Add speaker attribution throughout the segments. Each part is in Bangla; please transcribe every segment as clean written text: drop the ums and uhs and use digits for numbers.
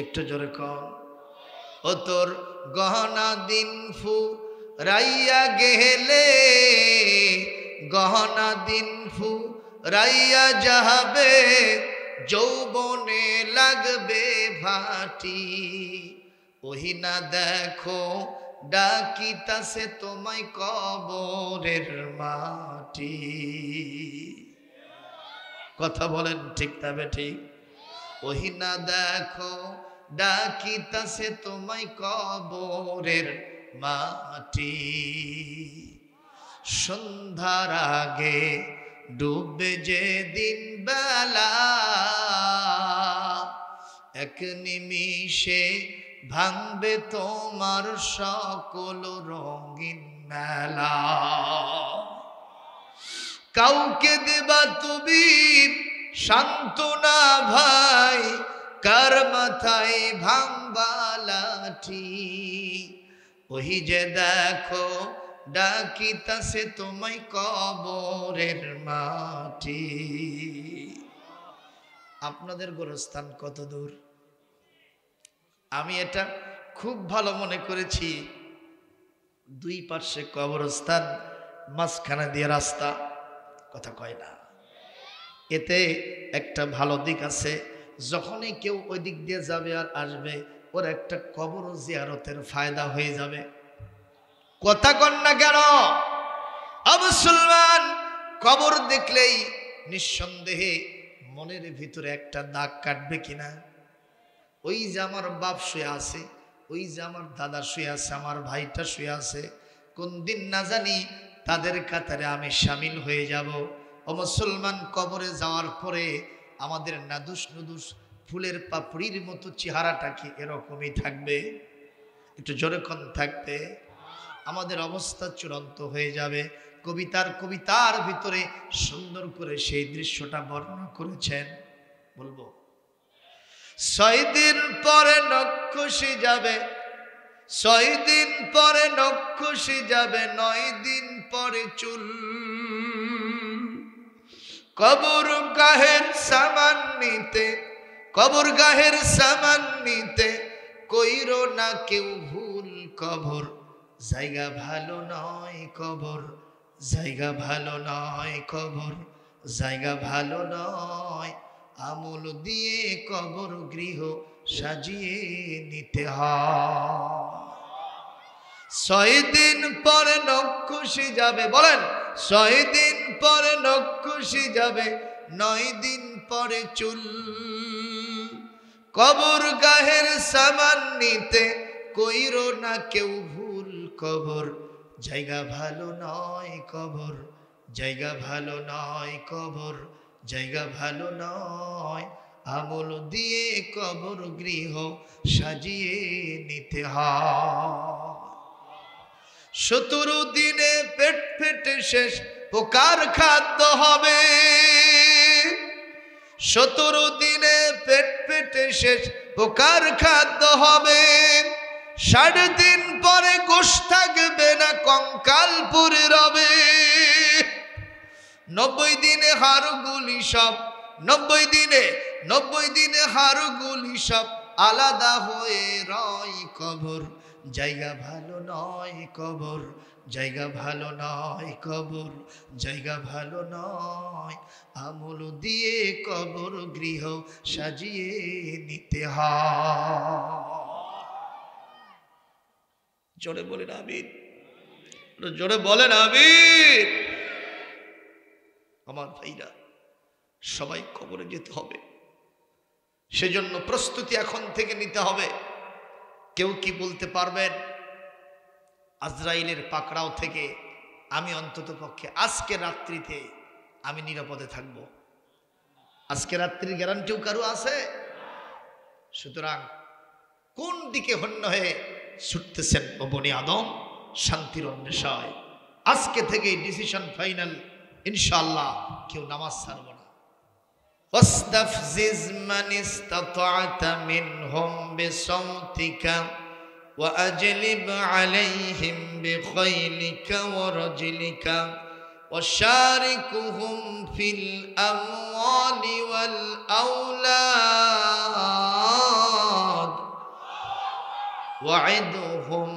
Speaker 1: একটু জোরে কর। ও তোর গহনা দিন ফু রাইয়া গেলে, গহনা দিন ফু রাইয়া যাবে, যৌবনে লাগবে ভাটি। ওহি না দেখো ডাকিতাছে তোমায় কবরের মাটি। কথা বলেন ঠিক তবে ঠিক। ওহি না দেখো ডাকিতাছে তোমায় কবরের মাটি। সন্ধ্যার আগে ডুববে যে দিন বেলা, এক নিমিষে ভাঙবে তোমার সকল রঙিন মেলা। কাউকে দেবা তুমি সান্ত্বনা ভাই, কার মাথায় ভাঙবা লাঠি। ওই যে দেখো ডাকিতাছে তোমায় কবরের মাটি। আপনাদের গোরস্থান কত দূর? আমি এটা খুব ভালো মনে করেছি। দুই পাশে কবরস্থান, মাঝখানে দিয়ে রাস্তা। কথা কয় না? এতে একটা ভালো দিক আছে, যখনই কেউ ওই দিক দিয়ে যাবে আর আসবে, ওর একটা কবর জিয়ারতের ফায়দা হয়ে যাবে। কথা কন না কেন? মুসলমান কবর দেখলেই নিঃসন্দেহে মনের ভিতরে একটা দাগ কাটবে কিনা। ওই যে আমার বাপ শুয়ে আছে, ওই যে আমার দাদা শুয়ে আছে, আমার ভাইটা শুয়ে আছে, কোন দিন না জানি তাদের কাতারে আমি শামিল হয়ে যাব। ও মুসলমান, কবরে যাওয়ার পরে আমাদের নাদুস নুদুস ফুলের পাপড়ির মতো চেহারাটা কি এরকমই থাকবে? একটু জোরে কোন থাকবে? আমাদের অবস্থা চূড়ান্ত হয়ে যাবে। কবিতার ভিতরে সুন্দর করে সেই দৃশ্যটা বর্ণনা করেছেন। বলবো, 6 দিন পরে নক্ষসী যাবে, 6 দিন পরে নক্ষসী যাবে, 9 দিন পরে চুল। কবর গাহের সামান নিতে, কবর গাহের সামান নিতে কইরো না কেউ ভুল। কবর জায়গা ভালো নয়, কবর জায়গা ভালো নয়, কবর জায়গা ভালো নয়। আমল দিয়ে কবর গৃহ সাজিয়ে নিতে হয়। 6 দিন পরে নক্ষসী যাবে, বলেন 6 দিন পরে নক্ষসী যাবে, 9 দিন পরে চুল। কবর গাহের সামান নিতে কইরো না কেউ ভুল। কবর জায়গা ভালো নয়, কবর জায়গা ভালো নয়, কবর জায়গা ভালো নয়। আমল দিয়ে কবর গৃহ সাজিয়ে নিতে হয়। 17 দিনে পেট ফেটে শেষ পোকার খাদ্য হবে, 17 দিনে পেট ফেটে শেষ পোকার খাদ্য হবে। 3.5 দিন পরে গোশ থাকবে না, কঙ্কাল পুরে রবে। 90 দিনে হাড়গুলি সব, 90 দিনে হাড়গুলি সব আলাদা হয়ে রয়। কবর জায়গা ভালো নয়, কবর জায়গা ভালো নয়, কবর জায়গা ভালো নয়। আমল দিয়ে কবর গৃহ সাজিয়ে নিতে হয়। জোরে বলেন আমিন, জোরে বলেন আমিন। আমার ভাইরা, সবাই কবরে যেতে হবে, সেজন্য প্রস্তুতি এখন থেকে নিতে হবে। কেউ কি বলতে পারবেন আজরাইলের পাকড়াও থেকে আমি অন্তত পক্ষে আজকে রাত্রিতে আমি নিরাপদে থাকব? আজকে রাত্রির গ্যারান্টিও কারো আছে? সুতরাং কোন দিকে হন্য হয়ে ছুটতেছেন ও বনি আদম? শান্তির অন্বেষায়। আজকে থেকেই ডিসিশন ফাইনাল, ইনশাআল্লাহ কেউ নামাজ ছাড়ব না। ওয়াস্তাফজিজ মান ইসতাতা'তা মিনহুম বিসাওতিকা ওয়া আজলিব আলাইহিম বিখাইলিকা ওয়া রাজলিকা ওয়াশারিকুহুম ফিল আমওয়ালি ওয়াল আওলাদ ওয়াইদুহুম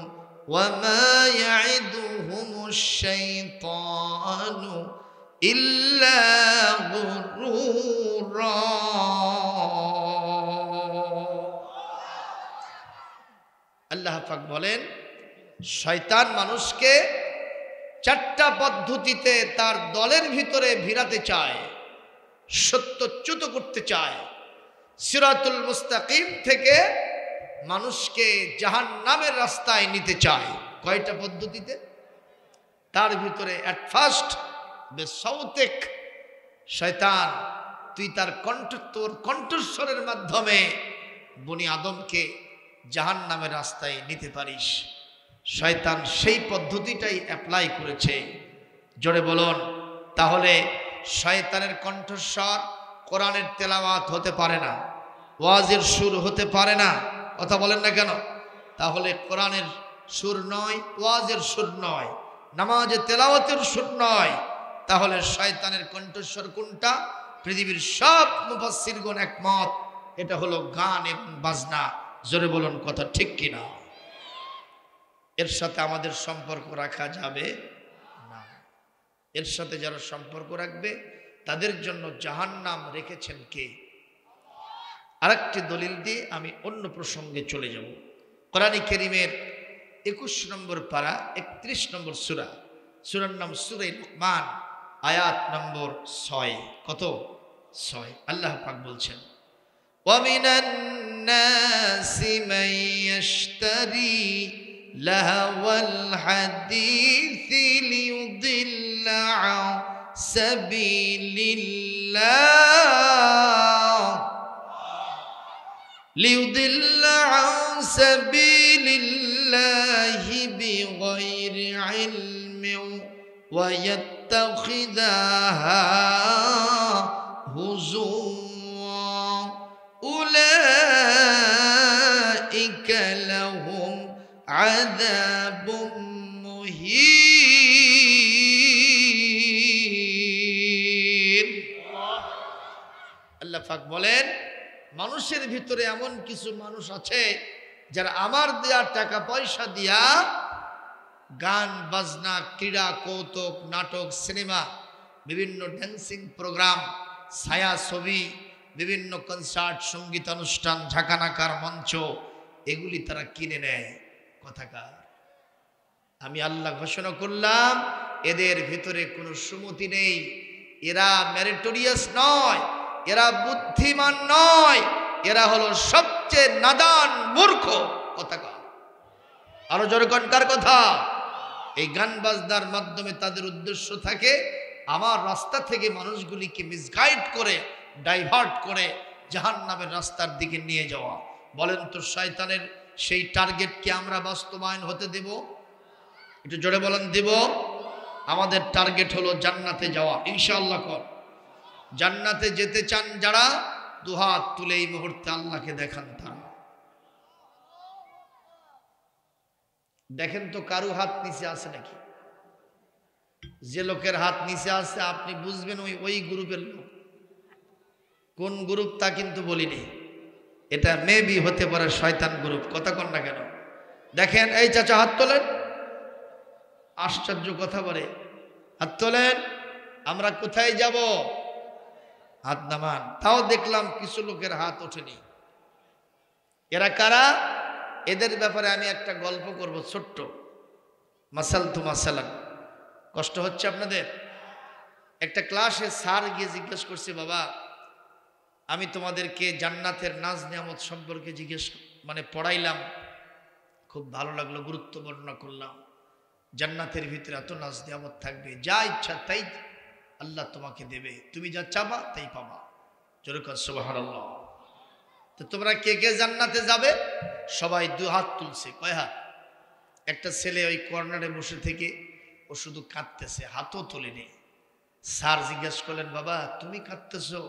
Speaker 1: ওয়া মা ইয়াইদুহুমুশ শাইতানু ইল্লা গুরুরা। আল্লাহ পাক বলেন শয়তান মানুষকে চারটা পদ্ধতিতে তার দলের ভিতরে ভিড়াতে চায়, সত্যচ্যুত করতে চায়, সিরাতুল মুস্তাকিম থেকে মানুষকে জাহান্নামের রাস্তায় নিতে চায়। কয়টা পদ্ধতিতে? তার ভিতরে এট ফার্স্ট বেসাউতেক, শয়তান তুই তার তোর কণ্ঠস্বরের মাধ্যমে বনি আদমকে জাহান্নামের রাস্তায় নিতে পারিস। শয়তান সেই পদ্ধতিটাই অ্যাপ্লাই করেছে। জোরে বলুন। তাহলে শয়তানের কণ্ঠস্বর কোরআনের তেলাওয়াত হতে পারে না, ওয়াজের সুর হতে পারে না। কথা বলেন না কেন? তাহলে কোরআনের সুর নয়, ওয়াজের সুর নয়, নামাজে তেলাওয়াতের সুর নয়। তাহলে শয়তানের কণ্ঠস্বর কোনটা? পৃথিবীর সব মুফাসসিরগণ একমত, এটা হলো গান এবং বাজনা। জোরে বলুন কথা ঠিক কিনা? এর সাথে আমাদের সম্পর্ক রাখা যাবে না। এর সাথে যারা সম্পর্ক রাখবে তাদের জন্য জাহান্নাম রেখেছেন কে? আরেকটি দলিল দিয়ে আমি অন্য প্রসঙ্গে চলে যাব। কোরআন কারীমের 21 নম্বর পারা 31 নম্বর সূরা, সূরার নাম সূরা লুকমান, আয়াত নম্বর 6। কত? 6। আল্লাহ পাক বলছেন ওয়া মিনান নাসি মান ইয়াশতারি লাহওয়াল হাদিসি লিয়ুদিল্লা আন সাবিলিল্লাহ সাবিলিল্লাহি বিগাইরি ইলমিন ওয়া ইয়াত্তাখিযাহা হুজুওয়া উলাইকা লাহুম আযাবুম মুহিন। আল্লাহ পাক বলেন মানুষের ভিতরে এমন কিছু মানুষ আছে যারা আমার দেয়া টাকা পয়সা দিয়া গান বাজনা, ক্রীড়া, কৌতুক, নাটক, সিনেমা, বিভিন্ন ড্যান্সিং প্রোগ্রাম, ছায়া ছবি, বিভিন্ন কনসার্ট, সঙ্গীতানুষ্ঠান, ঝাঁকানাকার মঞ্চ, এগুলি তারা কিনে নেয়। কথাকার আমি আল্লাহ ঘোষণা করলাম এদের ভিতরে কোনো সুমতি নেই, এরা মেরিটোরিয়াস নয়, এরা বুদ্ধিমান নয়, এরা হলো সবচেয়ে নাদান মূর্খ। কথাকার আরো জোরে কনকার কথা। এই গান বাজনার মাধ্যমে তাদের উদ্দেশ্য থাকে আমার রাস্তা থেকে মানুষগুলিকে মিসগাইড করে, ডাইভার্ট করে জাহান্নামের রাস্তার দিকে নিয়ে যাওয়া। বলেন তো শয়তানের সেই টার্গেটকে আমরা বাস্তবায়ন হতে দেব? একটু জোরে বলেন দেব? আমাদের টার্গেট হলো জান্নাতে যাওয়া, ইনশাআল্লাহ। কর জান্নাতে যেতে চান যারা, দুহাত তুলে এই মুহূর্তে আল্লাহকে দেখান। তারা দেখেন তো কারো হাত নিচে আছে নাকি? যে লোকের হাত নিচে আছে আপনি বুঝবেন ওই গ্রুপের লোক। কোন গ্রুপ তা কিন্তু বলিনি, এটা মেবি হতে পারে শয়তান গ্রুপ। কথা কন না কেন? দেখেন এই চাচা হাত তোলেন, আশ্চর্য কথা বলে। হাত তোলেন। আমরা কোথায় যাব? হাত নামান। তাও দেখলাম কিছু লোকের হাত ওঠেনি। এরা কারা? এদের ব্যাপারে আমি একটা গল্প করব ছোট্ট। মাসাল তু মাসালান। কষ্ট হচ্ছে আপনাদের? একটা ক্লাসে স্যার গিয়ে জিজ্ঞেস করছে, বাবা আমি তোমাদেরকে জান্নাতের নাজ নিয়ামত সম্পর্কে পড়াইলাম, খুব ভালো লাগলো, গুরুত্ব বর্ণনা করলাম। জান্নাতের ভিতরে এত নাজ নিয়ামত থাকবে, যা ইচ্ছা তাই আল্লাহ তোমাকে দেবে, তুমি যা চাবা তাই পাবা। জোরে কর সুবহানাল্লাহ। তো তোমরা কে কে জান্নাতে যাবে? সবাই দু হাত তুলছে। কয় হাত? একটা ছেলে ওই কর্নারে বসে থেকে ও শুধু কাঁদতেছে, হাতও তোলেনি। স্যার জিজ্ঞেস করলেন, বাবা তুমি কাঁদতেছো,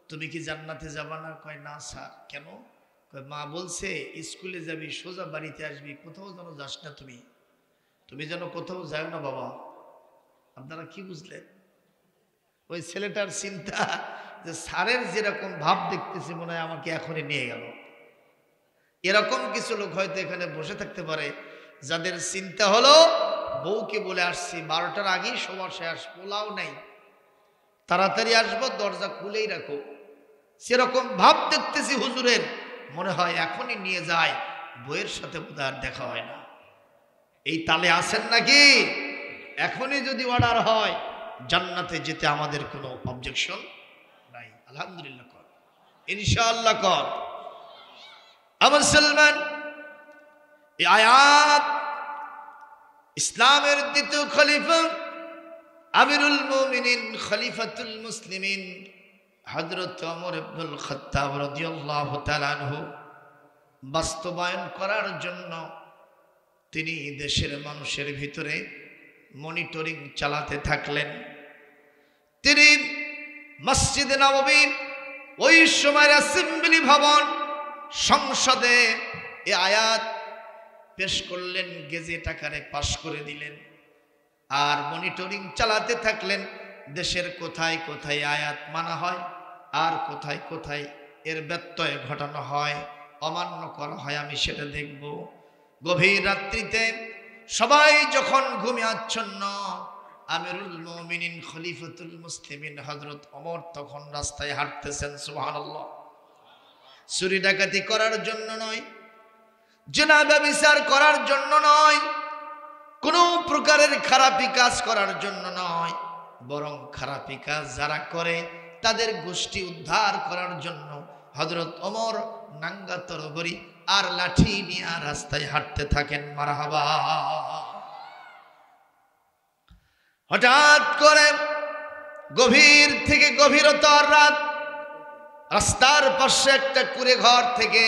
Speaker 1: তুমি কি জান্নাতে যাবা না? কয় না স্যার। কেন? কয় মা বলছে স্কুলে যাবি, সোজা বাড়িতে আসবি, কোথাও যেন যাস না, তুমি যেন কোথাও যাও না বাবা। আপনারা কি বুঝলেন? ওই ছেলেটার চিন্তা যে স্যারের যেরকম ভাব দেখতেছি মনে হয় আমাকে এখনই নিয়ে গেল। এরকম কিছু লোক হয়তো এখানে বসে থাকতে পারে যাদের চিন্তা হলো বউকে বলে আসছি 12টার আগেই সবার শেষ, পোলাও নাই, তাড়াতাড়ি আসবো, দরজা খুলেই রাখো। সেরকম ভাব দেখতেছি হুজুরের, মনে হয় এখনই নিয়ে যায়, বইয়ের সাথে বোধহয় আর দেখা হয় না। এই তালে আছেন নাকি? এখনই যদি অর্ডার হয় জান্নাতে যেতে আমাদের কোনো অবজেকশন নাই। আলহামদুলিল্লাহ কর, ইনশাআল্লাহ কর। আমার মুসলমান, এই আয়াত ইসলামের দ্বিতীয় খলিফা আমিরুল মুমিনিন খলিফাতুল মুসলিমিন হযরত ওমর ইবনুল খাত্তাব রাদিয়াল্লাহু তাআলা আনহু বাস্তবায়ন করার জন্য তিনি দেশের মানুষের ভিতরে মনিটরিং চালাতে থাকলেন। তিনি মসজিদে নববী, ওই সময়ের অ্যাসেম্বলি ভবন, সংসদে এই আয়াত পেশ করলেন, গেজেট আকারে পাশ করে দিলেন, আর মনিটরিং চালাতে থাকলেন দেশের কোথায় কোথায় আয়াত মানা হয় আর কোথায় কোথায় এর ব্যত্যয় ঘটানো হয়, অমান্য করা হয়, আমি সেটা দেখব। গভীর রাত্রিতে সবাই যখন ঘুমে আচ্ছন্ন, আমিরুল মুমিনিন খলিফাতুল মুসলিমিন হযরত ওমর তখন রাস্তায় হাঁটতেছেন। সুবহানাল্লাহ। চুরি ডাকাতি করার জন্য নয়, জিনা ব্যভিচার করার জন্য নয়, কোনো প্রকারের খারাপি কাজ করার জন্য নয়, বরং খারাপি কাজ যারা করে তাদের গোষ্ঠী উদ্ধার করার জন্য হযরত ওমর নাঙ্গা তরবারি আর লাঠি নিয়ে রাস্তায় হাঁটতে থাকেন। মারহাবা। হঠাৎ করে গভীর থেকে গভীরতর রাত, রাস্তার পাশে একটা কুঁড়ে ঘর থেকে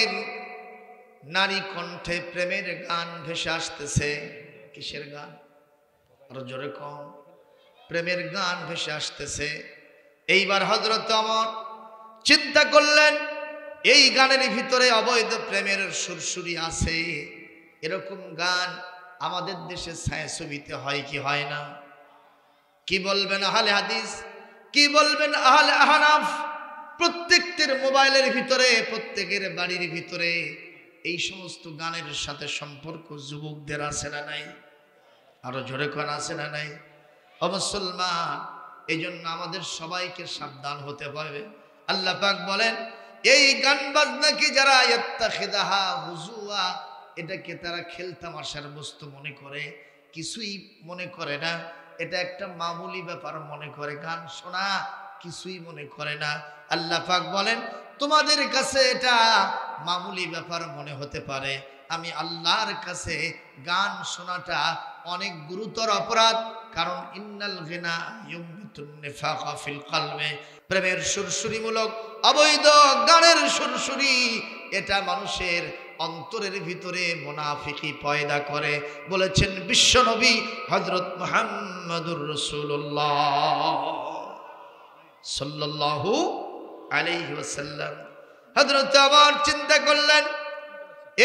Speaker 1: নারী কণ্ঠে প্রেমের গান ভেসে আসতেছে। কিসের গান? আরো জোরে কম। প্রেমের গান ভেসে আসতেছে। এইবার হযরত ওমর চিন্তা করলেন, এই গানের ভিতরে অবৈধ প্রেমের সুরসুরি আছে। এরকম গান আমাদের দেশে ছায়াছবিতে হয় কি হয় না? কি বলবেন আহলে হাদিস, কি বলবেন আহলে আহনাফ? প্রত্যেকটির মোবাইলের ভিতরে, প্রত্যেকের বাড়ির ভিতরে এই সমস্ত গানের সাথে সম্পর্ক যুবকদের আছে না নাই? আরো জোরে কোন আছে না নাই? ও মুসলমান, এই জন্য আমাদের সবাইকে সাবধান হতে হবে। আল্লাহ পাক বলেন, এই গান বাজনাকে যারা ইত্তাখিদাহা হুজুয়া, এটাকে তারা খেলতামাশার বস্তু মনে করে, কিছুই মনে করে না, এটা একটা মামুলি ব্যাপার মনে করে। গান শোনা কিছুই মনে করে না। আল্লাহ পাক বলেন, তোমাদের কাছে এটা মামুলি ব্যাপার মনে হতে পারে, আমি আল্লাহর কাছে গান শোনাটা অনেক গুরুতর অপরাধ। কারণ ইন্নাল গিনা ইউমিতুন নিফাকা ফিল কলবে, প্রেমের সুরসুরিমূলক অবৈধ গানের সুরসুরি, এটা মানুষের অন্তরের ভিতরে মুনাফিকি পয়দা করে, বলেছেন বিশ্বনবী হযরত মুহাম্মদুর রাসূলুল্লাহ সাল্লাল্লাহু আলাইহি ওয়াসাল্লাম। হযরত ওমর চিন্তা করলেন,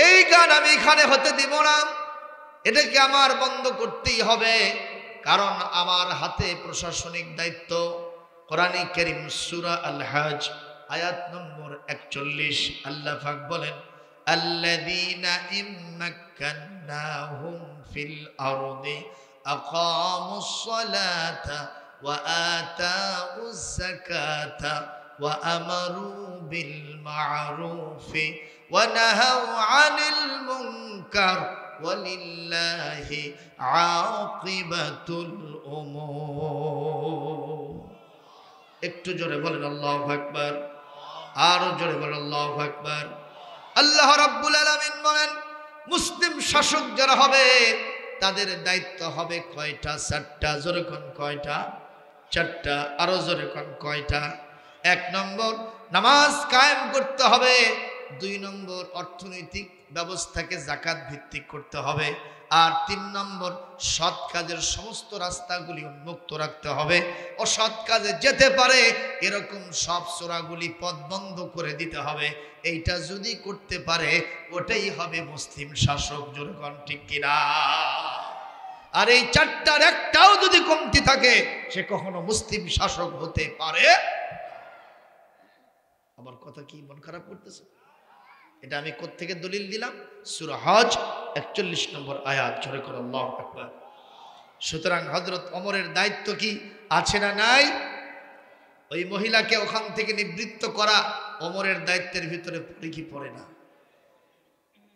Speaker 1: এই গান আমি এখানে হতে দিব না, এটাকে আমার বন্ধ করতেই হবে, কারণ আমার হাতে প্রশাসনিক দায়িত্ব। কোরআনে কারীম সূরা আল হজ আয়াত নম্বর 41 আল্লাহ পাক বলেন, আল্লাযীনা ইম্মাক্কান্নাহুম ফিল আরদি আকামুস সালাতা ওয়া আতাউজ যাকাতা ওয়া আমারু বিল মা'রুফি ওয়া নাহাউ আনিল মুনকার ওয়ালিল্লাহি আকিবাতুল উমুর। একটু জোরে বলেন আল্লাহু আকবার, আরো জোরে বলেন আল্লাহু আকবার। আল্লাহ রাব্বুল আলামিন বলেন, মুসলিম শাসক যারা হবে তাদের দায়িত্ব হবে কয়টা? 4টা। জোরে কোন কয়টা? 4টা। আরো জোরে কোন কয়টা? 1 নম্বর, নামাজ কায়েম করতে হবে। 2 নম্বর, অর্থনৈতিক ব্যবস্থাকে যাকাত ভিত্তিক করতে হবে। আর 3 নম্বর, সৎ কাজের সমস্ত রাস্তাগুলি উন্মুক্ত রাখতে হবে। অসৎ কাজে যেতে পারে এরকম সব চোরাগুলি পথ বন্ধ করে দিতে হবে। এইটা যদি করতে পারে ওটাই হবে মুসলিম শাসক। জোরকন ঠিক কিনা? আর এই 4টার একটাও যদি কমতি থাকে সে কখনো মুসলিম শাসক হতে পারে। আমার কথা কি মন খারাপ করতেছে? এটা আমি কোত্থেকে দলিল দিলাম? সূরা হজ 41 নম্বর আয়াত, জোরে করে আল্লাহু আকবার। সুতরাং হযরত ওমরের দায়িত্ব কি আছে না নাই? ওই মহিলাকে ওখান থেকে নিবৃত্ত করা ওমরের দায়িত্বের ভিতরে পড়ে কি পড়ে না?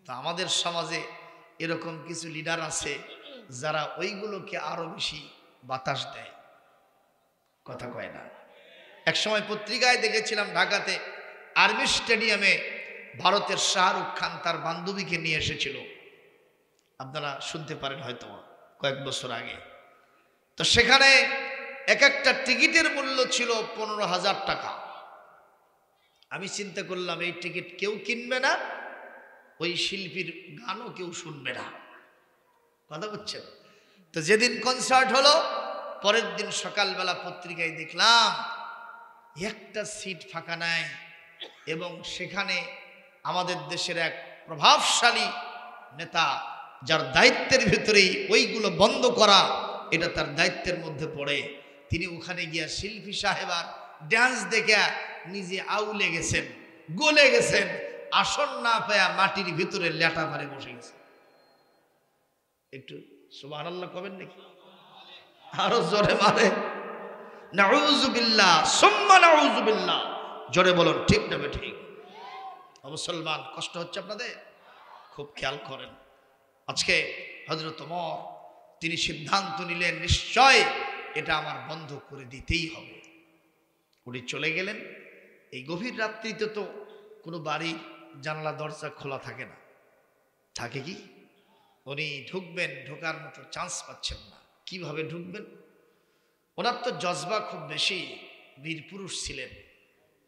Speaker 1: তা আমাদের সমাজে এরকম কিছু লিডার আছে যারা ওইগুলোকে আরো বেশি বাতাস দেয়, কথা কয় না। এক সময় পত্রিকায় দেখেছিলাম ঢাকাতে আর্মি স্টেডিয়ামে ভারতের শাহরুখ খান তার বান্ধবীকে নিয়ে এসেছিল, আপনারা শুনতে পারেন হয়তো কয়েক বছর আগে। তো সেখানে এক একটা টিকিটের মূল্য ছিল 15,000 টাকা। আমি চিন্তা করলাম এই টিকিট কেউ কিনবে না, ওই শিল্পীর গানও কেউ শুনবে না, কথা বুঝছেন? তো যেদিন কনসার্ট হলো পরের দিন সকালবেলা পত্রিকায় দেখলাম একটা সিট ফাঁকা নাই, এবং সেখানে আমাদের দেশের এক প্রভাবশালী নেতা, যার দায়িত্বের ভিতরেই ওইগুলো বন্ধ করা, এটা তার দায়িত্বের মধ্যে পড়ে, তিনি ওখানে গিয়া শিল্পী সাহেবার ডান্স দেখে নিজে আউলে গেছেন, গলে গেছেন, আসন না পায়া মাটির ভিতরে লেটা মারে বসে গেছে। একটু সুবহানাল্লাহ কবেন নাকি? আরো জোরে মারে নাউযুবিল্লাহ সুম্মা নাউযুবিল্লাহ, জোরে বলুন ঠিক না ঠিক? মুসলমান, কষ্ট হচ্ছে আপনাদের? খুব খেয়াল করেন। আজকে হযরত ওমর তিনি সিদ্ধান্ত নিলেন নিশ্চয় এটা আমার বন্ধ করে দিতেই হবে। উনি চলে গেলেন। এই গভীর রাত্রিতে তো কোনো বাড়ির জানালা দরজা খোলা থাকে না, থাকে কি? উনি ঢুকবেন, ঢোকার মতো চান্স পাচ্ছেন না, কিভাবে ঢুকবেন? ওনার তো জজবা খুব বেশি, বীর পুরুষ ছিলেন।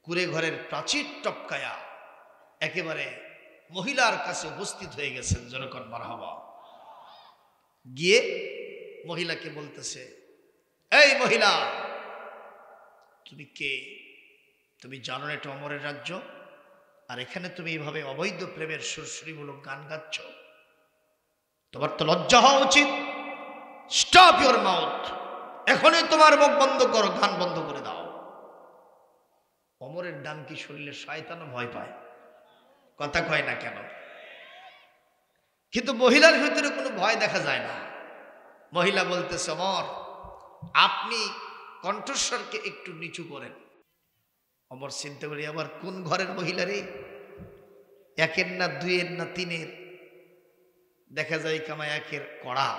Speaker 1: কুড়ে ঘরের প্রাচীর টপকায়া একেবারে মহিলার কাছে উপস্থিত হয়ে গেছেন, জনগণ মারহাবা। গিয়ে মহিলাকে বলতেছে, এই মহিলা, তুমি কে? তুমি জানো না এটা ওমরের রাজ্য? আর এখানে তুমি এইভাবে অবৈধ প্রেমের সুরসুরিমূলক গান গাচ্ছ? তোমার তো লজ্জা হওয়া উচিত। স্টপ ইউর মাউথ, এখনই তোমার মুখ বন্ধ করো, গান বন্ধ করে দাও। ওমরের ডান কি শুনলে শয়তানও ভয় পায়, কথা কয় না কেন? কিন্তু মহিলার ভিতরে কোনো ভয় দেখা যায় না। মহিলা বলতেছে, ওমর আপনি কণ্ঠস্বরকে একটু নিচু করেন। ওমর চিন্তা করি, আবার কোন ঘরের মহিলা রে? একের না দুইয়ের না তিনের, দেখা যায় কামা একের কড়া।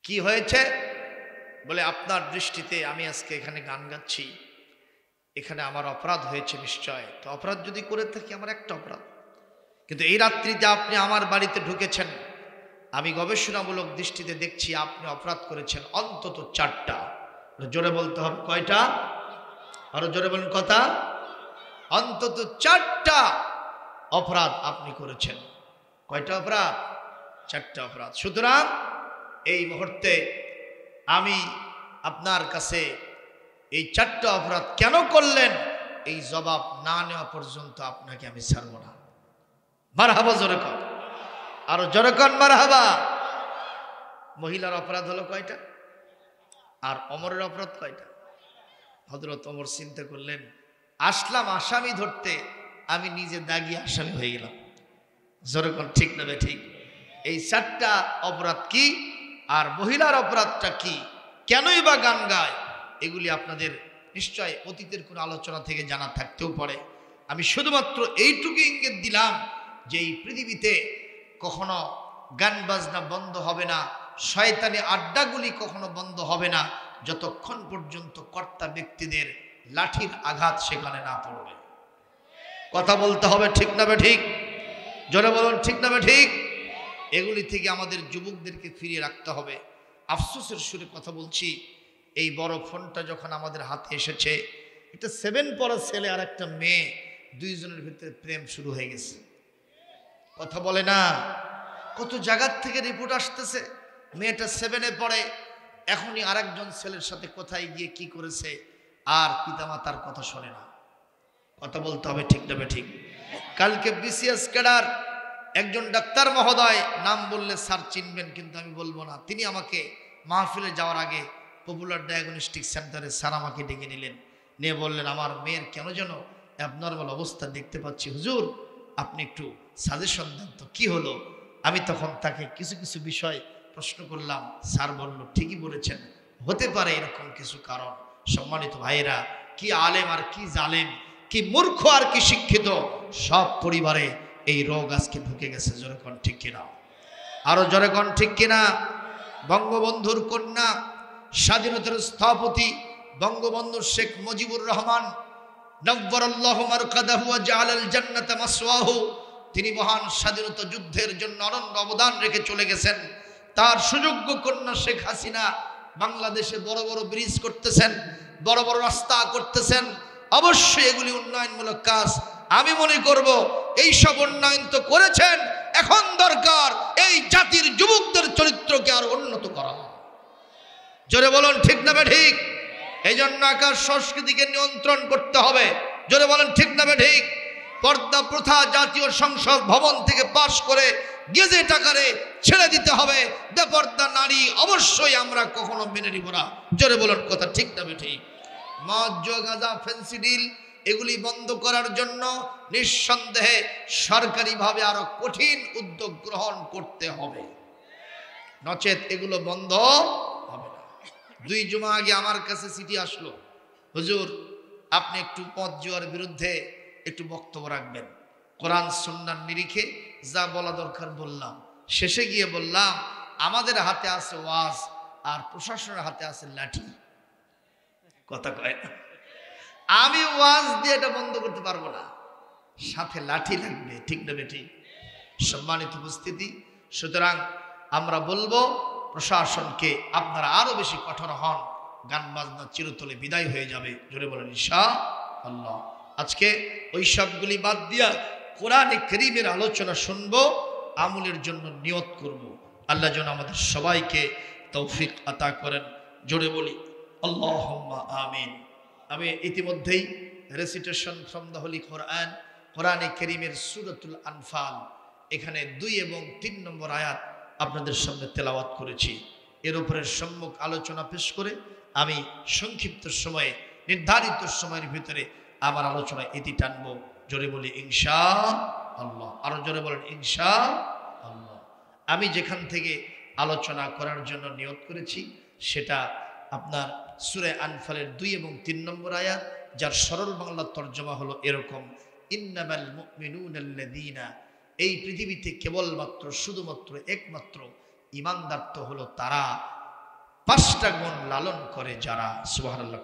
Speaker 1: কি হয়েছে? বলে আপনার দৃষ্টিতে আমি আজকে এখানে গান গাচ্ছি, এখানে আমার অপরাধ হয়েছে নিশ্চয়। তো অপরাধ যদি করে থাকি আমার একটা অপরাধ, কিন্তু এই রাত্রিতে আপনি আমার বাড়িতে ঢুকেছেন, আমি গবেষণামূলক দৃষ্টিতে দেখছি আপনি অপরাধ করেছেন অন্তত 4টা। জোরে বলতে হবে কয়টা? আরো জোরে বলুন কথা। অন্তত 4টা অপরাধ আপনি করেছেন। কয়টা অপরাধ? 4টা অপরাধ। সুতরাং এই মুহূর্তে আমি আপনার কাছে এই 4টা অপরাধ কেন করলেন এই জবাব না নেওয়া পর্যন্ত আপনাকে আমি ছাড়ব না। মারহাবা, জোরে কর, আরো জোরে কর মারহাবা। মহিলার অপরাধ হলো কয়টা? আর ওমরের অপরাধ কয়টা? হযরত ওমর চিন্তা করলেন, আসলাম আসামি ধরতে, আমি নিজে দাগি আসামি হয়ে গেলাম। জোরে কর ঠিক না ঠিক? এই 4টা অপরাধ কি আর মহিলার অপরাধটা কি, কেনই বা গান গায়, এগুলি আপনাদের নিশ্চয় অতীতের কোনো আলোচনা থেকে জানা থাকতেও পারে। আমি শুধুমাত্র এইটুকু ইঙ্গিত দিলাম যে এই পৃথিবীতে কখনো গান বাজনা বন্ধ হবে না, শয়তানি আড্ডাগুলি কখনো বন্ধ হবে না, যতক্ষণ পর্যন্ত কর্তা ব্যক্তিদের লাঠির আঘাত সেখানে না পড়বে। কথা বলতে হবে ঠিক না ঠিক? জোরে বলুন ঠিক না ঠিক? এগুলি থেকে আমাদের যুবকদেরকে ফিরিয়ে রাখতে হবে। আফসোসের সুরে কথা বলছি, এই বড় ফোনটা যখন আমাদের হাতে এসেছে, একটা 7 পড়া ছেলে আর একটা মেয়ে, দুইজনের ভিতরে প্রেম শুরু হয়ে গেছে। কথা বলে না? কত জায়গার থেকে রিপোর্ট আসতেছে, মেয়েটা 7-এ পড়ে, এখনই আরেকজন ছেলের সাথে কোথায় গিয়ে কি করেছে, আর পিতামাতার কথা শোনে না। কথা বলতে হবে ঠিক না ঠিক? কালকে বিসিএস ক্যাডার একজন ডাক্তার মহোদয়, নাম বললে স্যার চিনবেন কিন্তু আমি বলবো না, তিনি আমাকে মাহফিলে যাওয়ার আগে পপুলার ডায়াগনস্টিক সেন্টারে স্যার আমাকে ডেকে নিলেন, নিয়ে বললেন আমার মেয়ের কেন যেন অ্যাবনর্মাল অবস্থা দেখতে পাচ্ছি, হুজুর আপনি একটু সাজেশন দেন তো কি হলো। আমি তখন তাকে কিছু কিছু বিষয় প্রশ্ন করলাম। স্যার বলল ঠিকই বলেছেন, হতে পারে এরকম কিছু কারণ। সম্মানিত ভাইয়েরা, কি আলেম আর কি জালেম, কি মূর্খ আর কি শিক্ষিত, সব পরিবারে এই রোগ আজকে ঢুকে গেছে। জোরে কোন ঠিক কিনা? আরো জোরে কোন ঠিক কিনা? বঙ্গবন্ধুর কন্যা, স্বাধীনতার স্থপতি বঙ্গবন্ধু শেখ মুজিবুর রহমান নব্বরাল্লাহু মারকাদাহু ওয়া জাআলাল জান্নাতা মাসওয়াহু, তিনি মহান স্বাধীনতা যুদ্ধের জন্য অনন্য অবদান রেখে চলে গেছেন। তার সুযোগ্য কন্যা শেখ হাসিনা বাংলাদেশে বড় বড় ব্রিজ করতেছেন, বড় বড় রাস্তা করতেছেন। অবশ্যই এগুলি উন্নয়নমূলক কাজ। আমি মনে করব এই সব উন্নয়ন তো করেছেন, এখন দরকার এই জাতির যুবকদের চরিত্রকে আরো উন্নত করা। জোরে বলুন ঠিক না ঠিক? এই জন্য আকার সংস্কৃতিকে নিয়ন্ত্রণ করতে হবে। জোরে বলেন ঠিক না ঠিক? পর্দা প্রথা জাতীয় সংসদ ভবন থেকে পাশ করে গেজেট আকারে ছেড়ে দিতে হবে। বেপর্দা নারী অবশ্যই আমরা কখনো মেনে নিব না। জোরে বলুন কথা ঠিক না ঠিক? মদ, জুয়া, গাঁজা, ফেন্সিডিল এগুলি বন্ধ করার জন্য নিঃসন্দেহে সরকারিভাবে আরো কঠিন উদ্যোগ গ্রহণ করতে হবে, নচেত এগুলো বন্ধ হবে না। 2 জুমা আগে আমার কাছে চিঠি আসলো, হুজুর আপনি একটু মদ জুয়ার বিরুদ্ধে একটু বক্তব্য রাখবেন। কোরআন সুন্নাহর নিরিখে যা বলা দরকার বললাম। শেষে গিয়ে বললাম আমাদের হাতে আছে ওয়াজ আর প্রশাসনের হাতে আছে লাঠি। কথা কয় না? আমি ওয়াজ দিয়ে এটা বন্ধ করতে পারবো না, সাথে লাঠি লাগবে। ঠিক না বেঠিক? সম্মানিত উপস্থিতি, সুতরাং আমরা বলবো প্রশাসনকে আপনারা আরো বেশি কঠোর হন, গান বাজনা চিরতলে বিদায় হয়ে যাবে। জোরে বলেন ইনশাআল্লাহ। আজকে ওই সবগুলি বাদ দিয়া কোরআনে কারীমের আলোচনা শুনবো, আমলের জন্য নিয়ত করব। আল্লাহ যেন আমাদের সবাইকে তৌফিক আতা করেন। জোরে বলি আল্লাহুম্মা আমিন। আমি ইতিমধ্যেই রেসিটেশন ফ্রম দ্য হোলি কোরআন, কোরআনে কারীমের সূরাতুল আনফাল, এখানে 2 এবং 3 নম্বর আয়াত আপনাদের সামনে তেলাওয়াত করেছি। এর উপরে সম্মুখ আলোচনা পেশ করে আমি সংক্ষিপ্ত সময়ে, নির্ধারিত সময়ের ভিতরে আমার আলোচনা ইতি টানবো। জোরে বলি ইনশাআল্লাহ। আরো জোরে বলেন ইনশাআল্লাহ। আমি যেখান থেকে আলোচনা করার জন্য নিয়ত করেছি সেটা আপনার সূরা আনফালের 2 এবং 3 নম্বর আয়াত, যার সরল বাংলা তর্জমা হলো এরকম, ইন্নামাল মুমিনুনাল্লাযীনা, এই পৃথিবীতে কেবলমাত্র শুধুমাত্র একমাত্র ঈমানদার তো হলো তারা 5টা গুণ লালন করে যারা। সুবহানাল্লাহ।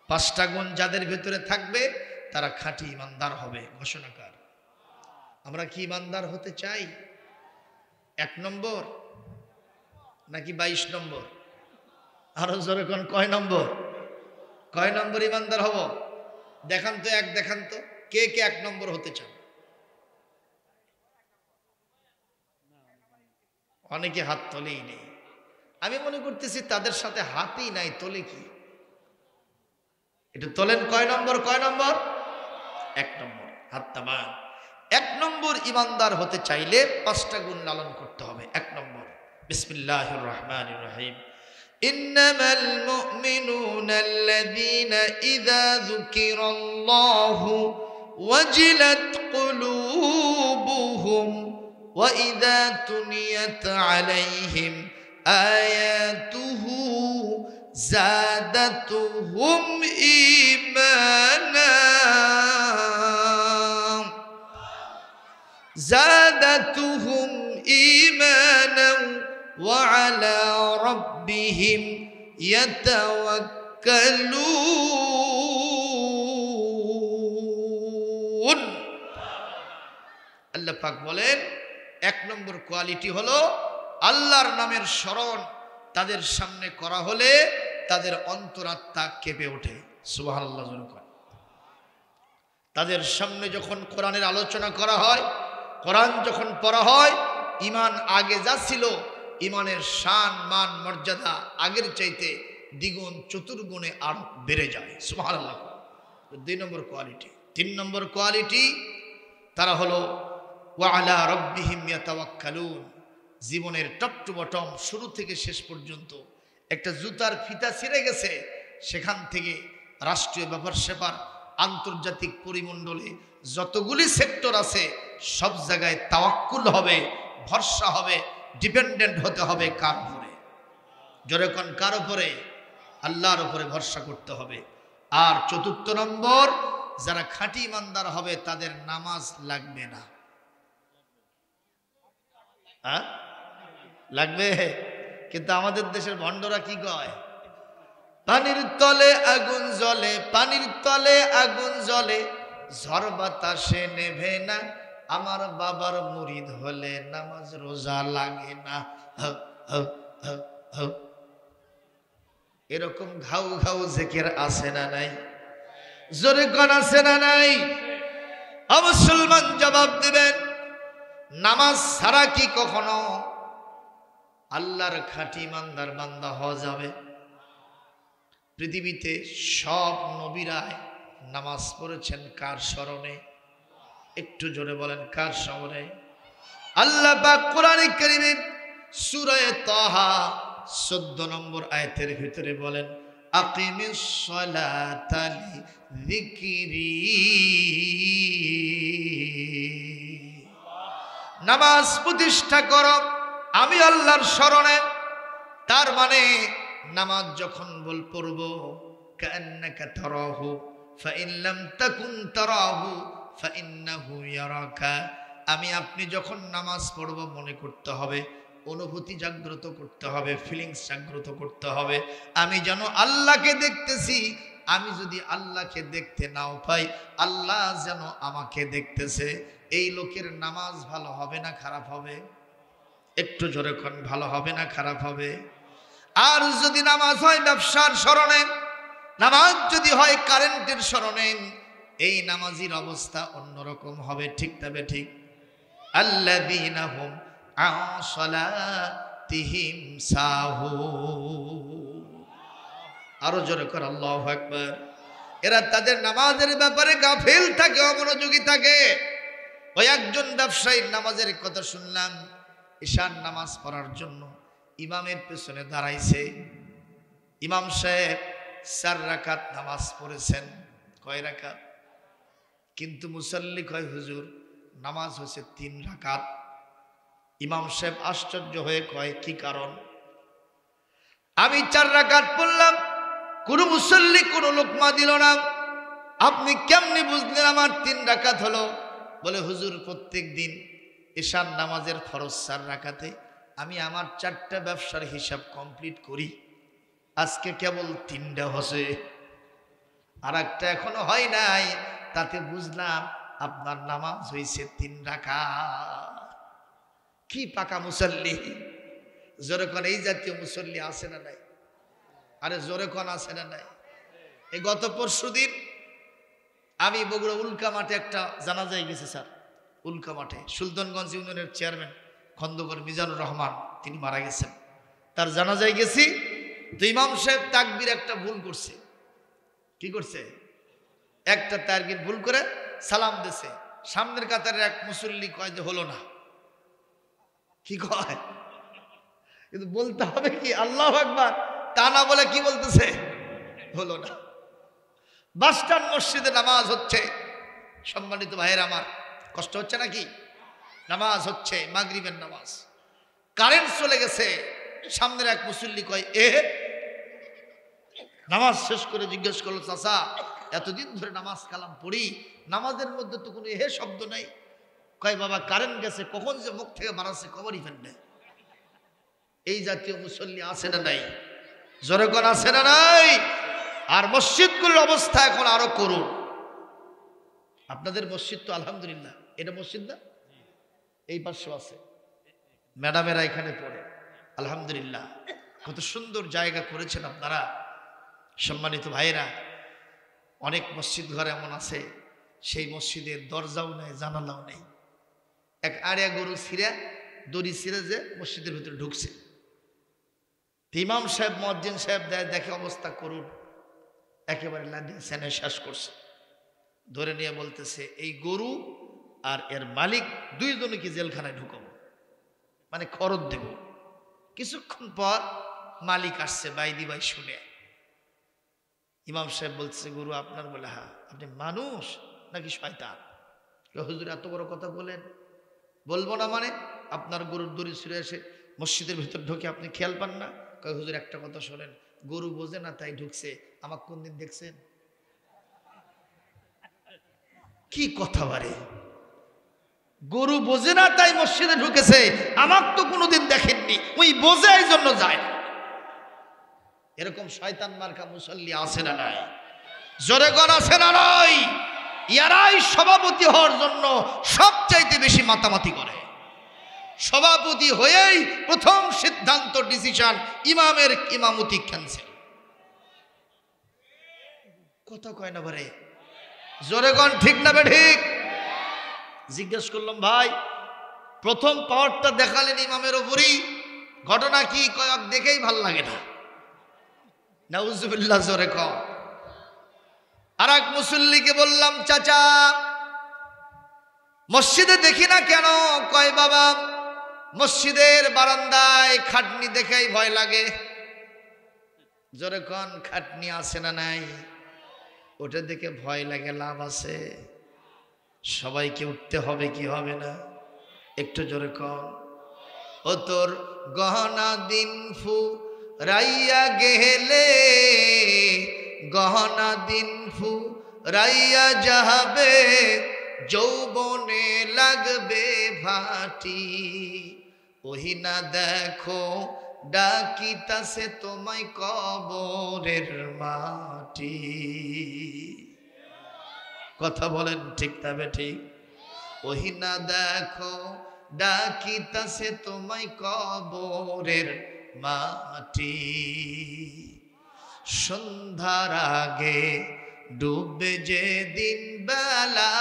Speaker 1: 5টা গুণ যাদের ভেতরে থাকবে তারা খাঁটি ঈমানদার হবে। ঘোষণাকার। আমরা কি ঈমানদার হতে চাই? 1 নম্বর নাকি 22 নম্বর? আরো জোরে কোন কয় নম্বর? কয় নম্বর ঈমানদার হব? দেখান তো, এক দেখান তো, কে কে 1 নম্বর হতে চান? অনেকে হাত তোলেই নেই। আমি মনে করতেছি তাদের সাথে হাতই নাই, তোলে কি? একটু তোলেন। কয় নম্বর? কয় নম্বর? 1 নম্বর। হাত তামান। 1 নম্বর ঈমানদার হতে চাইলে 5টা গুণ লালন করতে হবে। 1 নম্বর, বিসমিল্লাহির রহমানির রহিম। ইন্নামাল মুমিনুনাল্লাযীনা ইযা যুকিরাল্লাহু ওয়াজিলাত কুলুবুহুম ওয়া ইযা তুলিয়াত আলাইহিম আয়াতুহু زادتهم إيمانا وعلى ربهم يتوكلون। আল্লাহ পাক বলেন 1 নম্বর কোয়ালিটি হলো আল্লাহর নামের স্মরণ তাদের সামনে করা হলে তাদের অন্তরাত্মা কেঁপে ওঠে। সুবহানাল্লাহ। তাদের সামনে যখন কোরআনের আলোচনা করা হয়, কোরআন যখন পড়া হয়, ঈমান আগে যা ছিল ঈমানের শান মান মর্যাদা আগের চাইতে দ্বিগুণ চতুর্গুণে আর বেড়ে যায়। সুবহানাল্লাহ। 2 নম্বর কোয়ালিটি। 3 নম্বর কোয়ালিটি তারা হলো ওয়া আলা রাব্বিহিম ইয়াতাওয়াক্কালুন। জীবনের টপ টু বটম, শুরু থেকে শেষ পর্যন্ত একটা জুতার ফিতা ছিঁড়ে গেছে, সেখান থেকে রাষ্ট্রীয় ব্যাপার স্যাপার আন্তর্জাতিক পরিমণ্ডলে যতগুলি সেক্টর আছে সব জায়গায় তাওয়াক্কুল হবে, ভরসা হবে, ডিপেন্ডেন্ট হতে হবে কার উপরে? জোরে কোন কার উপরে? আল্লাহর উপরে ভরসা করতে হবে। আর চতুর্থ নম্বর, যারা খাঁটি ইমানদার হবে তাদের নামাজ লাগবে না। হ্যাঁ লাগবে, কিন্তু আমাদের দেশের ভণ্ডরা কি কয়? পানির তলে আগুন জ্বলে, পানির তলে আগুন জ্বলে, ঝড় বাতাসে নেভে না, আমার বাবার মুরিদ হলে নামাজ রোজা লাগে না। এরকম ঘাউ ঘাউ জিকির আছে না নাই? জোরে কোন আছে না নাই? মুসলমান জবাব দিবেন, নামাজ ছাড়া কি কখনো আল্লাহর খাঁটি ইমানদার বান্দা হওয়া যাবে? পৃথিবীতে সব নবীরাই নামাজ পড়েছেন কার স্মরণে? একটু জোরে বলেন, কার স্মরণে? আল্লাহ পাক কোরআনে কারীমে সূরা তাহা 14 নম্বর আয়াতের ভিতরে বলেন, আকিমিস সালাতা লিযিকরি, নামাজ প্রতিষ্ঠা করো আমি আল্লাহর স্মরণে। তার মানে নামাজ যখন পড়ব, কান্নাকা তারাহু ফাইন লাম তাকুন তারাহু ফাইন্নাহু ইয়ারাকা, আমি আপনি যখন নামাজ পড়ব মনে করতে হবে, অনুভূতি জাগ্রত করতে হবে, ফিলিংস জাগ্রত করতে হবে, আমি যেন আল্লাহকে দেখতেছি। আমি যদি আল্লাহকে দেখতে নাও পাই, আল্লাহ যেন আমাকে দেখতেছে। এই লোকের নামাজ ভালো হবে না খারাপ হবে? একটু জোরে কোন, ভালো হবে না খারাপ হবে? আর যদি নামাজ হয় ব্যবসার স্মরণে, নামাজ যদি হয় কারেন্টের স্মরণে, এই নামাজির অবস্থা অন্যরকম হবে। ঠিক তবে ঠিক? আল্লাযীনা হুম আন সালাতিহিম সাহুন, আরো জোরে কর আল্লাহু আকবার। এরা তাদের নামাজের ব্যাপারে গাফিল থাকে, অমনোযোগী থাকে। ওই একজন ব্যবসায়ীর নামাজের কথা শুনলাম, ঈশার নামাজ পড়ার জন্য ইমামের পেছনে দাঁড়াইছে। ইমাম সাহেব 4 রাকাত নামাজ পড়েছেন। কয় রাকাত? কিন্তু মুসাল্লি কয়, হুজুর নামাজ হচ্ছে 3 রাকাত। ইমাম সাহেব আশ্চর্য হয়ে কয়, কি কারণ? আমি 4 রাকাত পড়লাম, কোন মুসাল্লি কোন লোকমা দিল না, আপনি কেমনি বুঝলেন আমার 3 রাকাত হলো? বলে, হুজুর প্রত্যেক দিন ঈশার নামাজের ফরজ 4 রাকাতে আমি আমার 4টা ব্যবসার হিসাব কমপ্লিট করি, আজকে কেবল 3টা হচ্ছে, আর একটা এখনো হয় নাই, তাতে বুঝলাম আপনার নামাজ হয়েছে 3 রাকাত। কি পাকা মুসল্লি! জোরে কোন, এই জাতীয় মুসল্লি আছে না নাই? আরে জোরে কোন, আছে না নাই? এই গত পরশুদিন আমি বগুড়া উল্কা মাঠে একটা জানাজায় গেছি স্যার। উল্কা মাঠে সুলতানগঞ্জ ইউনিয়নের চেয়ারম্যান খন্দকার মিজানুর রহমান, তিনি মারা গেছেন, তার জানাজায় গেছি। তো ইমাম সাহেব তাকবীর একটা ভুল করছে। কি করছে? একটা তাকবীর ভুল করে সালাম দিছে। সামনের কাতারের এক মুসল্লি কয় যে হলো না। কি কয়? কিন্তু বলতে হবে কি আল্লাহু আকবার, তা না বলে কি বলতেছে? হলো না। বাসস্ট্যান্ড মসজিদে নামাজ হচ্ছে, সম্মানিত ভাইয়ের আমার, কষ্ট হচ্ছে নাকি? নামাজ হচ্ছে মাগরিবের নামাজ, কারেন্ট চলে গেছে। সামনের এক মুসল্লি কয়, নামাজ শেষ করে জিজ্ঞেস করলো, চাচা এতদিন ধরে নামাজ কালাম পড়ি, নামাজের মধ্যে তো কোনো শব্দ নাই। কয়, বাবা কারেন্ট গেছে, কখন যে মুখ থেকে বাড়াচ্ছে খবরই ফেলবে। এই জাতীয় মুসল্লি আছে না নাই? জোরে কোন, আছে না নাই? আর মসজিদগুলোর অবস্থা এখন আরো করুন। আপনাদের মসজিদ তো আলহামদুলিল্লাহ, এটা মসজিদ না, এই পাশেও আছে, ম্যাডামেরা এখানে পড়ে, আলহামদুলিল্লাহ কত সুন্দর জায়গা করেছেন আপনারা। সম্মানিত ভাইয়েরা, অনেক মসজিদ ঘর এমন আছে সেই মসজিদের দরজাও নেই, জানালাও নেই। এক আড়িয়া গরু ছিঁড়ে, দড়ি ছিঁড়ে যে মসজিদের ভিতরে ঢুকছে। ইমাম সাহেব, মুয়াজ্জিন সাহেব দেখে অবস্থা করুন, একেবারে লাদিয়ে সেনে শেষ করছে। ধরে নিয়ে বলতেছে, এই গরু আর এর মালিক দুইজনকে জেলখানায় ঢুকাবো, মানে খরচ দেব। কিছুক্ষণ পর মালিক আসছে, বাইদি ভাই শুনে। ইমাম সাহেব বলছে, গুরু আপনার বলে, হ্যাঁ। আপনি মানুষ নাকি শয়তান? হুজুর এত বড় কথা বলেন। বলবো না মানে? আপনার গরুর দড়ি ছিঁড়ে এসে মসজিদের ভিতর ঢুকে আপনি খেয়াল পান না? কয় হুজুর একটা কথা শোনেন, গরু বোঝে না তাই ঢুকছে, আমাকে কোনদিন দেখছেন? কি কথা বারে, গরু বোঝে না তাই মসজিদে ঢুকেছে, আমাকে তো কোনোদিন দেখেননি, ওই বোঝে এই জন্য যায় না। এরকম শয়তান মার্কা মুসল্লি আছে না নাই? জোরে গণ আছে না নাই? ইয়ারাই সভাপতি হওয়ার জন্য সবচাইতে বেশি মাতামাতি করে। সভাপতি হয়েই প্রথম সিদ্ধান্ত, ডিসিশন, ইমামের ইমামতি ক্যান্সেল। কথা কয় না বারে? জোরে গণ ঠিক না বে ঠিক? জিজ্ঞেস করলাম, ভাই প্রথম পাওয়ারটা দেখালেন ইমামের উপরই, ঘটনা কি? কয়েক দেখেই ভাল লাগে না। নাউজুবিল্লাহ, জোরে কও। আর এক মুসল্লিকে বললাম, চাচা মসজিদে দেখি না কেন? কয় বাবা মসজিদের বারান্দায় খাটনি দেখেই ভয় লাগে। জোরে কোন, খাটনি আছে না নাই? ওটা দেখে ভয় লাগে, লাভ আছে? সবাইকে উঠতে হবে কি হবে না? একটু জোরে কোন। ও তোর গহনা দিন ফু রাইয়া গেলে, গহনা দিন ফু রাইয়া যাবে, যৌবনে লাগবে ভাটি। ওহি না দেখো ডাকিতাছে তোমায় কবরের মাটি। কথা বলেন ঠিক তবে ঠিক? ওহি না দেখো ডাকিতাছে তোমায় কবরের মাটি। সন্ধ্যার আগে ডুববে যে দিন বেলা,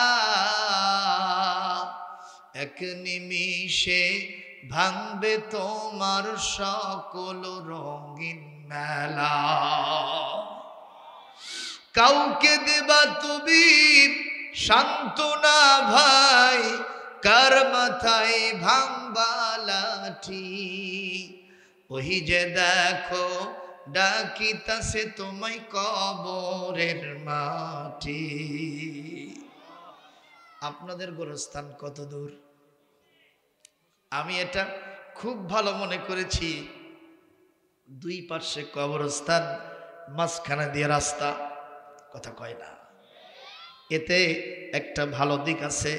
Speaker 1: এক নিমিষে ভাঙবে তোমার সকল রঙিন মেলা। কাউকে দেবা তুমি সান্ত্বনা ভাই, কার মাথায় ভাঙবা লাঠি। ওই যে দেখো ডাকিতাছে তোমায় কবরের মাটি। আপনাদের গোরস্থান কত দূর? আমি এটা খুব ভালো মনে করেছি, দুই পাশে কবরস্থান, মাঝখানে দিয়ে রাস্তা। কথা কয় না? এতে একটা ভালো দিক আছে,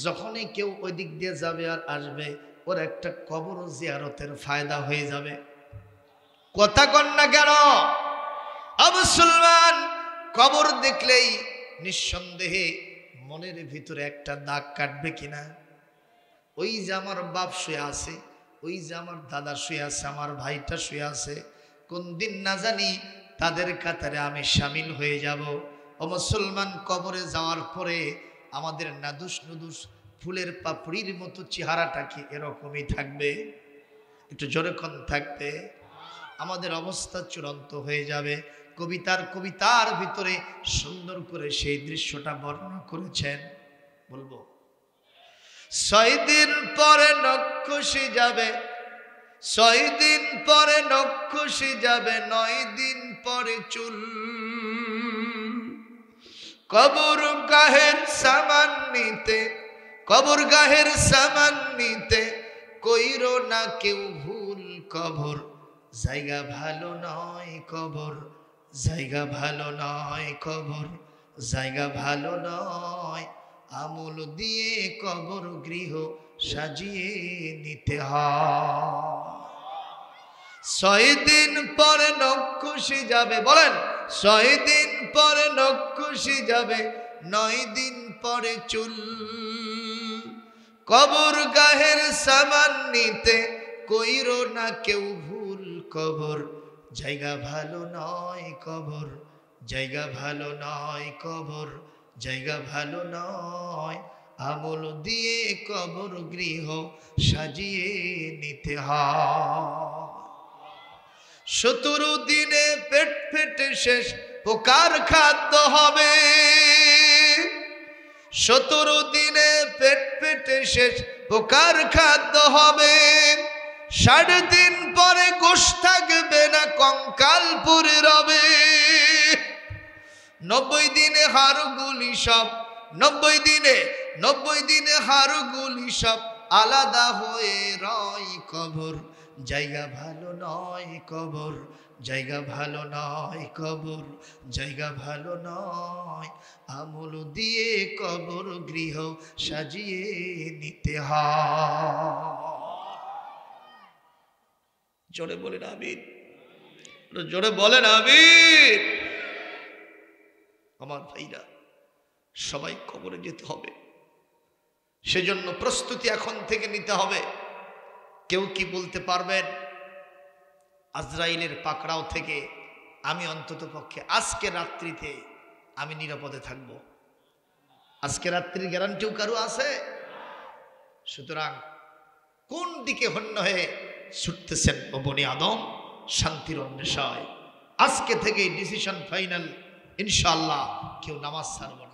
Speaker 1: যখনই কেউ ওই দিক দিয়ে যাবে আর আসবে, ওর একটা কবর জিয়ারতের ফায়দা হয়ে যাবে। কথা কন না কেন? মুসলমান কবর দেখলেই নিঃসন্দেহে মনের ভিতরে একটা দাগ কাটবে কিনা? ওই যে আমার বাপ শুয়ে আছে, ওই যে আমার দাদা শুয়ে আছে, আমার ভাইটা শুয়ে আছে, কোন দিন না জানি তাদের কাতারে আমি সামিল হয়ে যাব। ও মুসলমান, কবরে যাওয়ার পরে আমাদের নাদুস নুদুস ফুলের পাপড়ির মতো চেহারাটা কি এরকমই থাকবে? একটু জোরে কোন থাকবে? আমাদের অবস্থা চূড়ান্ত হয়ে যাবে। কবিতার ভিতরে সুন্দর করে সেই দৃশ্যটা বর্ণনা করেছেন। বলবো, 6 দিন পরে নক্ষসী যাবে, 6 দিন পরে নক্ষসী যাবে, 9 দিন পরে চুল। কবর গাহের সামান নিতে, কবর গাহের সামান নিতে কইরো না কেউ ভুল। কবর জায়গা ভালো নয়, কবর জায়গা ভালো নয়, কবর জায়গা ভালো নয়। আমল দিয়ে কবর গৃহ সাজিয়ে নিতে হয়। 6 দিন পরে নক্ষসী যাবে, বলেন 6 দিন পরে নক্ষসী যাবে, 9 দিন পরে চুল। কবর গাহের সামান নিতে কইরো না কেউ ভুল। কবর জায়গা ভালো নয়, কবর জায়গা ভালো নয়, কবর জায়গা ভালো নয়। আমল দিয়ে কবর গৃহ সাজিয়ে নিতে হয়। 17 দিনে পেট ফেটে শেষ পোকার খাদ্য হবে, 17 দিনে পেট ফেটে শেষ পোকার খাদ্য হবে। 60 দিন পরে গোশ থাকবে না, কঙ্কাল পুরে রবে। 90 দিনে হাড়গুলি সব 90 দিনে হাড়গুলি সব আলাদা হয়ে রয় কবর। জায়গা ভালো নয় কবর, জায়গা ভালো নয় কবর, জায়গা ভালো নয়। আমল দিয়ে কবর গৃহ সাজিয়ে নিতে হয়। জোরে বলেন আমিন, জোরে বলেন আমিন। আমার ভাইরা, সবাই কবরে যেতে হবে, সেজন্য প্রস্তুতি এখন থেকে নিতে হবে। কেউ কি বলতে পারবেন আজরাইলের পাকড়াও থেকে আমি অন্তত পক্ষে আজকে রাত্রিতে আমি নিরাপদে থাকব? আজকে রাত্রির গ্যারান্টিও কারো আছে? সুতরাং কোন দিকে হন্য হয়ে ছুটতেছেন ও বনি আদম? শান্তির অন্বেষায়। আজকে থেকেই ডিসিশন ফাইনাল, ইনশাআল্লাহ কেউ নামাজ ছাড়ব না।